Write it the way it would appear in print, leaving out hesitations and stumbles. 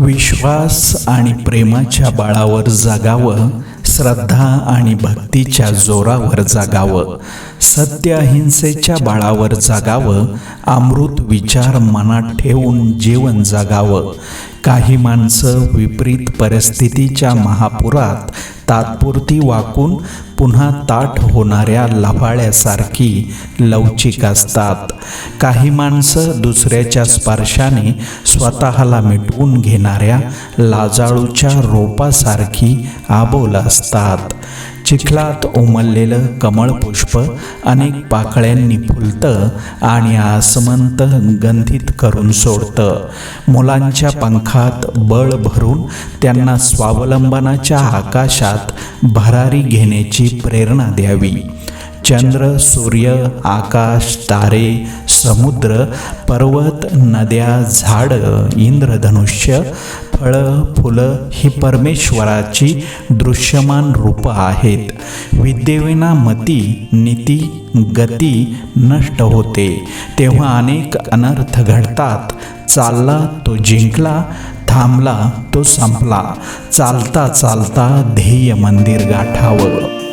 विश्वास आणि प्रेमाच्या बळावर जगावं, श्रद्धा आणि भक्तीच्या जोरावर जगावं, सत्य अहिंसेच्या बळावर जगावं, अमृत विचार मनात ठेवून जीवन जगावं. काही माणसं विपरीत परिस्थितीच्या महापुरात तात्पुरती वाकून पुन्हा ताठ होणाऱ्या लव्हाळ्यासारखी लवचिक असतात. काही माणसं दुसऱ्याच्या स्पर्शाने स्वतःला मिटवून घेणाऱ्या लाजाळूच्या रोपासारखी आबोल असतात. चिखलात उमललेलं कमळपुष्प अनेक पाकळ्यांनी फुलतं आणि आसमंत गंधित करून सोडतं. मुलांच्या पंखात बळ भरून त्यांना स्वावलंबनाच्या आकाशात भरारी घेण्याची प्रेरणा द्यावी. चंद्र, सूर्य, आकाश, तारे, समुद्र, पर्वत, नद्या, झाडं, इंद्रधनुष्य, फळं, फुलं ही परमेश्वराची दृश्यमान रूपं आहेत. विद्येविना मती, नीती, गती नष्ट होते, तेव्हा अनेक अनर्थ घडतात. चालला तो जिंकला, थांबला तो संपला, चालता चालता ध्येय मंदिर गाठावं.